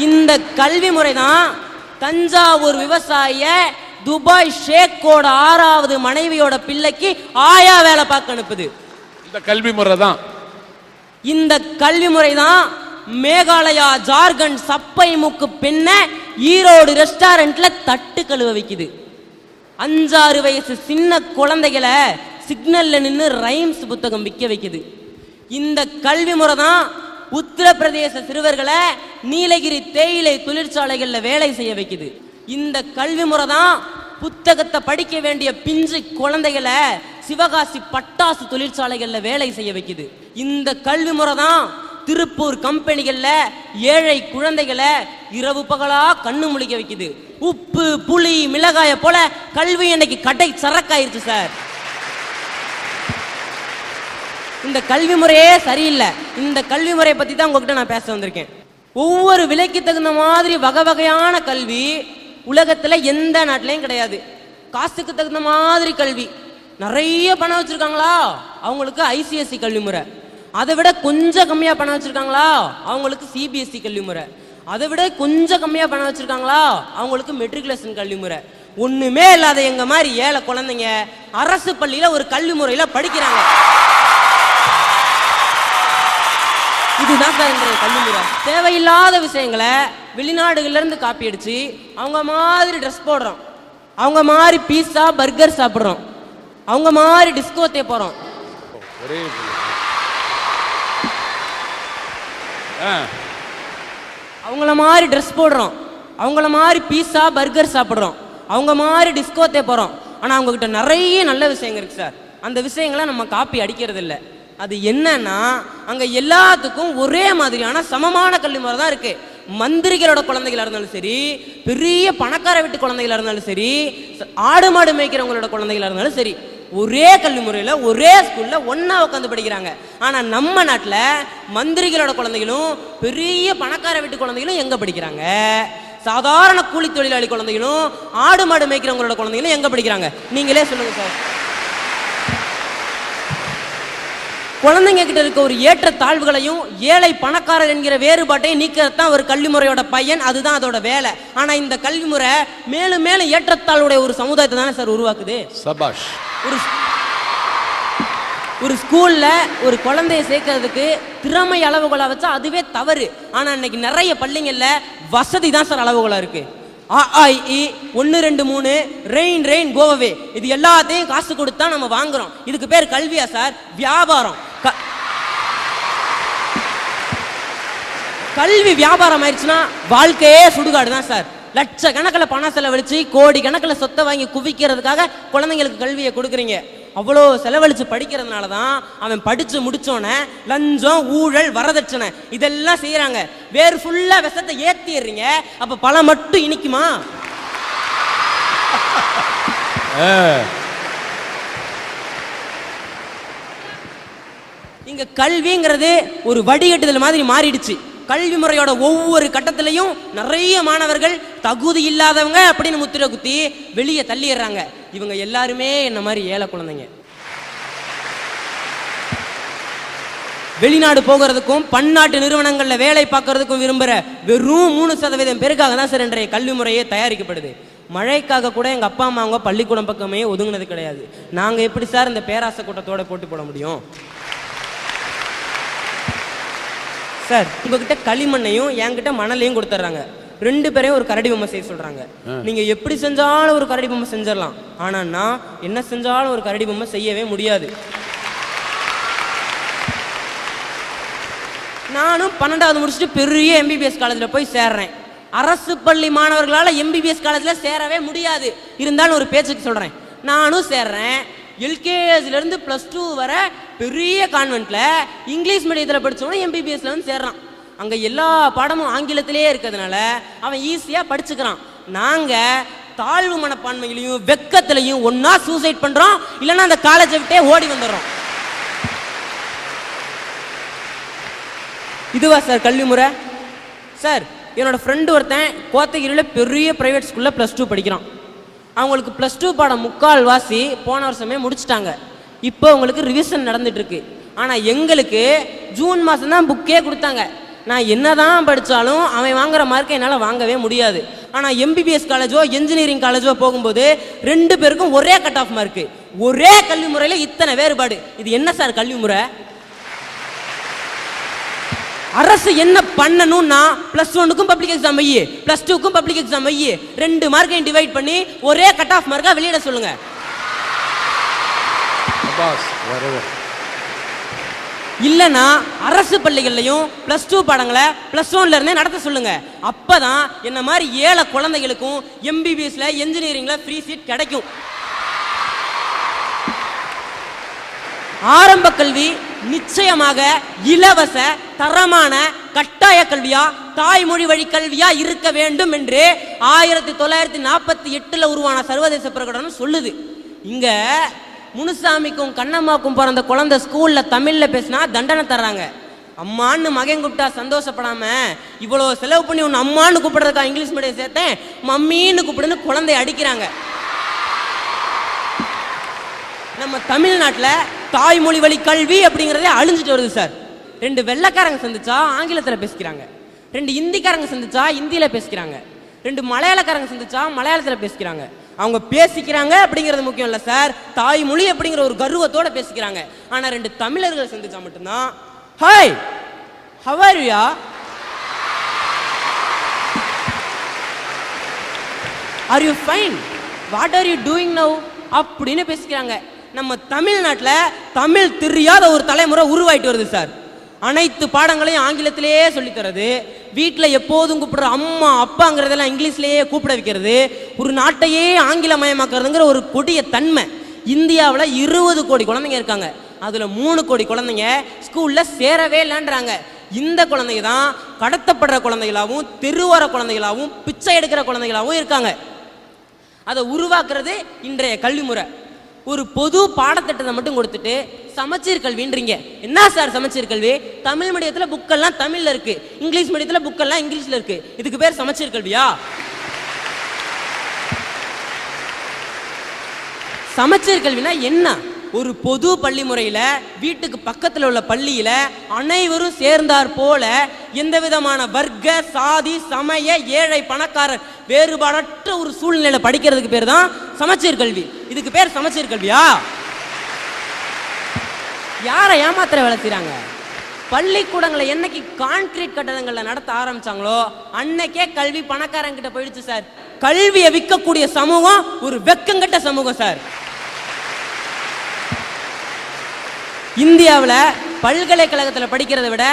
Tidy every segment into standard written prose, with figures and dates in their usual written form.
இந்த கல்வி முறை தான் தஞ்சாவூர் விவசாயிய துபாய் ஷேக்கோட 6வது மனைவியோட பிள்ளைக்கு ஆயா வேலை பார்க்க அனுப்புது. இந்த கல்வி முறை தான் இந்த கல்வி முறை தான் மேகாலயா ஜார்க்கண்ட் சப்பை மூக்கு பெண்ண ஈரோடு ரெஸ்டாரண்ட்ல தட்டு கழுவ வைக்குது. 5-6 வயசு சின்ன குழந்தைகளை சிக்னல்ல நின்று ரைம்ஸ் புத்தகம் விற்க வைக்குது. இந்த கல்வி முறை தான் உத்தரப்பிரதேச சிறுவர்களை நீலகிரி தேயிலை தொழிற்சாலைகள்ல வேலை செய்ய வைக்குது. இந்த கல்வி முறை தான் புத்தகத்தை படிக்க வேண்டிய பிஞ்சு குழந்தைகளை சிவகாசி பட்டாசு தொழிற்சாலைகள்ல வேலை செய்ய வைக்குது. இந்த கல்வி முறை தான் திருப்பூர் கம்பெனிகள்ல ஏழை குழந்தைகளை இரவு பகலா கண்ணு முழிக்க வைக்குது. உப்பு புளி மிளகாய போல கல்வி இன்னைக்கு கடை சரக்காயிருச்சு சார். இந்த கல்வி முறையே சரியில்லை. இந்த கல்வி முறையை பத்தி தான் உங்ககிட்ட நான் பேச வந்திருக்கேன். ஒவ்வொரு விலைக்கு தகுந்த மாதிரி வகை வகையான கல்வி உலகத்துல எந்த நாட்டிலையும் கிடையாது. காசுக்கு தகுந்த மாதிரி கல்வி. நிறைய பணம் வச்சிருக்காங்களா அவங்களுக்கு ஐசிஎஸ்சி கல்வி முறை. அதை விட கொஞ்சம் கம்மியா பணம் வச்சிருக்காங்களா அவங்களுக்கு சிபிஎஸ்சி கல்வி முறை. அதை விட கொஞ்சம் கம்மியா பணம் வச்சிருக்காங்களா அவங்களுக்கு மெட்ரிகுலேஷன் கல்வி முறை. ஒண்ணுமே இல்லாத எங்க மாதிரி ஏழை குழந்தைங்க அரசு பள்ளியில ஒரு கல்வி முறையில படிக்கிறாங்க. இதுதான் சார் இன்றைய கல்வி முறை. தேவையில்லாத விஷயங்களை வெளிநாடுகள்ல இருந்து காப்பி அடிச்சு அவங்க மாதிரி ட்ரெஸ் போடுறோம், அவங்க மாதிரி பீஸா பர்கர் சாப்பிடுறோம், அவங்க மாதிரி டிஸ்கோத்தே போறோம், அவங்கள மாதிரி ட்ரெஸ் போடுறோம், அவங்கள மாதிரி பீஸா பர்கர் சாப்பிடுறோம், அவங்க மாதிரி டிஸ்கோத்தே போறோம். ஆனா அவங்க கிட்ட நிறைய நல்ல விஷயங்கள் இருக்கு சார். அந்த விஷயங்களை நம்ம காப்பி அடிக்கிறது இல்லை. அது என்னன்னா அங்க எல்லாத்துக்கும் ஒரே மாதிரியான சமமான கல்வி முறை தான் இருக்கு. மந்திரிகளோட குழந்தைகளா இருந்தாலும் சரி, பெரிய பணக்கார வீட்டு குழந்தைகளா இருந்தாலும் சரி, ஆடு மாடு மேய்க்கிறவங்களோட குழந்தைகளா இருந்தாலும் சரி, ஒரே கல்வி முறையில ஒரே ஸ்கூல்ல ஒன்னா உட்காந்து படிக்கிறாங்க. ஆனா நம்ம நாட்டுல மந்திரிகளோட குழந்தைகளும் பெரிய பணக்கார வீட்டு குழந்தைகளும் எங்க படிக்கிறாங்க? சாதாரண கூலி தொழிலாளி குழந்தைகளும் ஆடு மாடு மேய்க்கிறவங்களோட குழந்தைகளும் எங்க படிக்கிறாங்க? நீங்களே சொல்லுங்க சார். குழந்தைங்க கிட்ட இருக்க ஒரு ஏற்ற தாழ்வுகளையும் ஏழை பணக்காரர் என்கிற வேறுபாட்டையும் நீக்கிறது தான் ஒரு கல்வி முறையோட பையன். அதுதான் அதோட வேலை. ஆனா இந்த கல்வி முறை மேலும் மேலும் ஏற்றத்தாழ்வுடைய ஒரு சமுதாயத்தை தானே சார் உருவாக்குது. சபாஷ். ஒரு ஸ்கூல்ல ஒரு குழந்தைய சேர்க்கறதுக்கு திறமை அளவுகோலா வச்சா அதுவே தவறு. ஆனா இன்னைக்கு நிறைய பள்ளிங்கள்ல வசதி தான் சார் அளவுகோலா இருக்கு. AIE 1 2 3 ரெயின் ரெயின் கோவே இது எல்லாத்தையும் காசு கொடுத்தா நம்ம வாங்குறோம். இதுக்கு பேர் கல்வியா சார்? வியாபாரம். கல்வி வியாபாரம் ஆயிடுச்சுன்னா வாழ்க்கையே சுடுகாடு தான் சார். லட்சக்கணக்கில் பணம் செலவழிச்சு கோடி கணக்கில் சொத்தை வாங்கி குவிக்கிறதுக்காக குழந்தைங்களுக்கு கல்வியை கொடுக்குறீங்க. அவ்வளோ செலவழிச்சு படிக்கிறதுனால தான் அவன் படிச்சு முடிச்சோன்னே லஞ்சம் ஊழல் வரதட்சணை இதெல்லாம் செய்யறாங்க. வேறு ஃபுல்லா விஷத்தை ஏத்திடுறீங்க. அப்ப பழம் மட்டும் இனிக்குமா? இங்க கல்விங்கிறது ஒரு வடிகட்டுதல் மாதிரி மாறிடுச்சு. கல்வி முறையோட ஒவ்வொரு கட்டத்திலையும் நிறைய மாணவர்கள் தகுதி இல்லாதவங்க அப்படின்னு முத்திரை குத்தி வெளியே தள்ளிடுறாங்க. இவங்க எல்லாருமே என்ன மாதிரி ஏழை குழந்தைங்க. வெளிநாடு போகிறதுக்கும் பன்னாட்டு நிறுவனங்கள்ல வேலை பார்க்கறதுக்கும் விரும்புற வெறும் 3% பேருக்காக தான் சார் இன்றைய கல்வி முறையே தயாரிக்கப்படுது. மழைக்காக கூட எங்க அப்பா அம்மா அவங்க பள்ளிக்கூடம் பக்கமே ஒதுங்கினது கிடையாது. நாங்க எப்படி சார் இந்த பேராசை கூட்டத்தோட போட்டு போட முடியும்? சார் உங்ககிட்ட களிமண்ணையும் என்கிட்ட மணலையும் கொடுத்துட்றாங்க. 2 பேரையும் ஒரு கரடி பொம்மை செய்ய சொல்றாங்க. நீங்க எப்படி செஞ்சாலும் ஒரு கரடி பொம்மை செஞ்சிடலாம். ஆனா நான் என்ன செஞ்சாலும் ஒரு கரடி பொம்மை செய்யவே முடியாது. நானும் 12வது முடிச்சுட்டு பெரிய MBBS காலேஜ்ல போய் சேர்றேன். அரசு பள்ளி மாணவர்களால MBBS காலேஜ்ல சேரவே முடியாது. இருந்தாலும் ஒரு பேச்சுக்கு சொல்றேன், நானும் சேர்றேன். எல்கேஜில இருந்து +2 வர பெரிய கான்வென்ட்ல இங்கிலீஷ் மீடியத்துல படிச்சவனும் MBBSல வந்து சேர்றான். அங்க எல்லா பாடமும் ஆங்கிலத்திலேயே இருக்கிறதுனால அவன் ஈஸியா படிச்சுக்கிறான். நாங்க தாழ்வு மனப்பான்மையிலையும் வெக்கத்திலையும் ஒன்னா சூசைட் பண்றோம், இல்லைன்னா அந்த காலேஜை விட்டே ஓடி வந்துடுறோம். இதுவா சார் கல்வி முறை? சார் என்னோட ஃப்ரெண்டு ஒருத்தன் கோத்தகிரியில் பெரிய பிரைவேட் ஸ்கூல்ல +2 படிக்கிறான். அவங்களுக்கு +2 பாடம் 3/4 வாசி போன வருஷமே முடிச்சுட்டாங்க. இப்போ அவங்களுக்கு ரிவிஷன் நடந்துட்டு இருக்கு. ஆனா எங்களுக்கு ஜூன் மாசம் தான் புக்கே கொடுத்தாங்க. நான் என்னதான் படித்தாலும் அவன் வாங்குற மார்க்கை என்னால் வாங்கவே முடியாது. ஆனால் எம்பிபிஎஸ் காலேஜோ என்ஜினியரிங் காலேஜோ போகும்போது 2 பேருக்கும் ஒரே கட் ஆஃப் மார்க்கு, ஒரே கல்வி முறையில் இத்தனை வேறுபாடு. இது என்ன சார் கல்வி முறை? அரசு என்ன பண்ணணும்னா +1க்கும் பப்ளிக் எக்ஸாம் வை, +2க்கும் பப்ளிக் எக்ஸாம் வை, 2 மார்க்கையும் டிவைட் பண்ணி ஒரே கட் ஆஃப் மார்க்கா வெளியிட சொல்லுங்க. இல்லனா அரசு பள்ளிகள்லையும் +2 பாடங்களை +1ல இருந்தே நடத்த சொல்லுங்க. அப்பதான் என்ன மாதிரி ஏழை குழந்தைகளுக்கும் எம்பிபிஎஸ்ல என்ஜினியரிங்ல ஃப்ரீ சீட் கிடைக்கும். ஆரம்ப கல்வி நிச்சயமாக இலவச தரமான கட்டாய கல்வியா தாய்மொழி வழி கல்வியா இருக்க வேண்டும் என்று 1948 உருவான சர்வதேச பிரகடனம் சொல்லுது. இங்க முனுசாமிக்கும் கண்ணம்மாக்கும் பிறந்த குழந்தை ஸ்கூல்ல தமிழ்ல பேசினா தண்டனை தர்றாங்க. அம்மான்னு மகன் கூப்பிட்டா சந்தோஷப்படாம இவ்வளோ செலவு பண்ணி ஒன்று அம்மான்னு கூப்பிடுறதுக்கா இங்கிலீஷ் மீடியம் சேர்த்தேன், மம்மின்னு கூப்பிடுன்னு குழந்தைய அடிக்கிறாங்க. நம்ம தமிழ்நாட்டில் தாய்மொழி வழி கல்வி அப்படிங்கிறதே அழிஞ்சிட்டு வருது சார். 2 வெள்ளைக்காரங்க சந்திச்சா ஆங்கிலத்தில் பேசிக்கிறாங்க, 2 இந்திக்காரங்க சந்திச்சா இந்தியில பேசிக்கிறாங்க, 2 மலையாளக்காரங்க சந்திச்சா மலையாளத்தில் பேசிக்கிறாங்க. அவங்க பேசிக்கிறாங்க அப்படிங்கிறது முக்கியம் இல்லை சார், தாய்மொழி அப்படிங்கிற ஒரு கர்வத்தோட பேசிக்கிறாங்க. ஆனால் 2 தமிழர்கள் சந்திச்சா மட்டும்தான் hi how are you, are you fine, what are you doing now அப்படின்னு பேசிக்கிறாங்க. நம்ம தமிழ்நாட்டில் தமிழ் தெரியாத ஒரு தலைமுறை உருவாயிட்டு வருது சார். அனைத்து பாடங்களையும் ஆங்கிலத்திலேயே சொல்லித்தரது, வீட்டில் எப்போதும் கூப்பிடுற அம்மா அப்பாங்கிறதெல்லாம் இங்கிலீஷ்லேயே கூப்பிட வைக்கிறது, ஒரு நாட்டையே ஆங்கிலமயமாக்குறதுங்கிற ஒரு கொடிய தன்மை. இந்தியாவில் 20 கோடி குழந்தைங்க இருக்காங்க, அதில் 3 கோடி குழந்தைங்க ஸ்கூலில் சேரவே இல்லைன்றாங்க. இந்த குழந்தைங்க தான் கடத்தப்படுற குழந்தைகளாகவும் தெருவோர குழந்தைகளாகவும் பிச்சை எடுக்கிற குழந்தைகளாகவும் இருக்காங்க. அதை உருவாக்குறது இன்றைய கல்வி முறை. ஒரு பொது பாடத்திட்டத்தை மட்டும் கொடுத்துட்டு சமச்சீர் கல்வின்றீங்க. என்ன சார் சமச்சீர் கல்வி? தமிழ் மீடியத்தில் புக்கெல்லாம் தமிழில் இருக்கு, இங்கிலீஷ் மீடியத்தில் புக்கெல்லாம் இங்கிலீஷில் இருக்கு, இதுக்கு பேர் சமச்சீர் கல்வியா? சமச்சீர் கல்வினா என்ன? ஒரு பொது பள்ளி முறையில் வீட்டுக்கு பக்கத்தில் உள்ள பள்ளியில் அனைவரும் சேர்ந்தார் போல எந்த விதமான வர்க்க சாதி சமய ஏழை பணக்காரர் வேறுபாடற்ற ஒரு சூழ்நிலையில் படிக்கிறதுக்கு பேர் தான் சமச்சீர் கல்வி. இதுக்கு பேர் சமச்சீர் கல்வியா? யாரை ஏமாத்திர வேலை செய்கிறாங்க? பள்ளிக்கூடங்களை என்னைக்கு கான்கிரீட் கட்டடங்களில் நடத்த ஆரம்பிச்சாங்களோ அன்னைக்கே கல்வி பணக்காரங்கிட்ட போயிடுச்சு சார். கல்வியை விற்கக்கூடிய சமூகம் ஒரு வெக்கங்கட்ட சமூகம் சார். இந்தியாவில் பல்கலைக்கழகத்தில் படிக்கிறத விட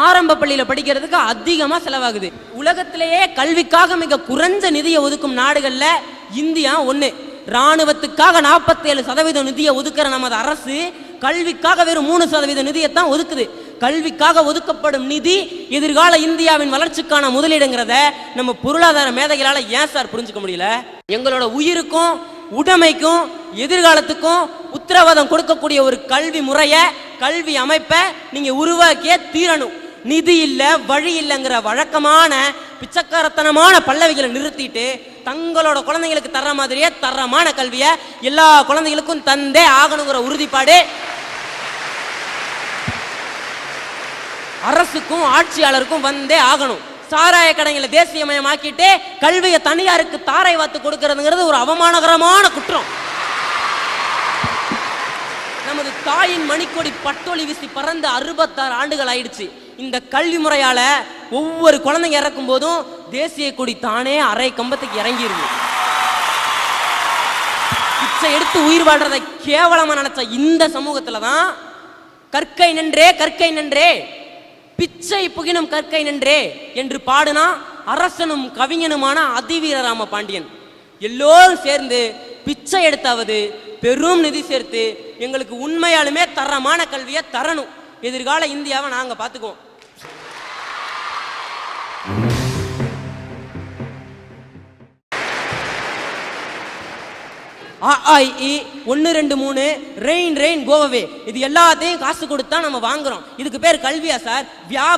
ஆரம்ப பள்ளியில் படிக்கிறதுக்கு அதிகமாக செலவாகுது. உலகத்திலேயே கல்விக்காக மிக குறைஞ்ச நிதியை ஒதுக்கும் நாடுகளில் இந்தியா ஒன்று. இராணுவத்துக்காக 47% நிதியை ஒதுக்குற நமது அரசு கல்விக்காக வெறும் 3% நிதியை தான் ஒதுக்குது. கல்விக்காக ஒதுக்கப்படும் நிதி எதிர்கால இந்தியாவின் வளர்ச்சிக்கான முதலீடுங்கிறத நம்ம பொருளாதார மேதைகளால் ஏன் சார் புரிஞ்சுக்க முடியல? எங்களோட உயிருக்கும் உடைமைக்கும் எதிர்காலத்துக்கும் உத்தரவாதம் கொடுக்கக்கூடிய ஒரு கல்வி முறையை கல்வி அமைப்பை நீங்க உருவாக்கிய தீரணும். நிதி இல்ல வழி இல்லைங்கிற வழக்கமான பிச்சைக்காரத்தனமான பல்லவிகளை நிறுத்திட்டு தங்களோட குழந்தைங்களுக்கு தர்ற மாதிரியே தரமான கல்வியை எல்லா குழந்தைகளுக்கும் தந்தே ஆகணுங்கிற உறுதிப்பாடு அரசுக்கும் ஆட்சியாளருக்கும் வந்தே ஆகணும். சாராய கடைகளை தேசியமயமாக்கிட்டு கல்வியை தனியாருக்கு தாரை வாத்து கொடுக்கிறதுங்கிறது ஒரு அவமானகரமான குற்றம். நமது தாயின் மணிக்கொடி பட்டொலி வீசி பறந்து 66 ஆண்டுகள் ஆயிடுச்சு. இந்த கல்வி முறையால ஒவ்வொரு குழந்தைங்க இறக்கும் போதும் தேசிய கொடி தானே அரை கம்பத்துக்கு இறங்கிருது. பிச்சை எடுத்து உயிர் வாழ்றதை கேவலமா நினைச்ச இந்த சமூகத்துல தான் கற்கை நன்றே கற்கை நன்றே பிச்சை புகினும் கற்கை நன்றே என்று பாடுனா அரசனும் கவிஞனுமான அதிவீரராம பாண்டியன். எல்லோரும் சேர்ந்து பிச்சை எடுத்தாவது பெரும் நிதி சேர்த்து எங்களுக்கு உண்மையாலுமே தரமான கல்வியை தரணும். எதிர்கால இந்தியாவை நாங்க பார்த்துக்குவோம். AIE 1 2 3 ரெயின் ரெயின் கோவே இது எல்லாத்தையும் காசு கொடுத்தா நம்ம வாங்குறோம். இதுக்கு பேர் கல்வியா சார்? வியாபாரம்.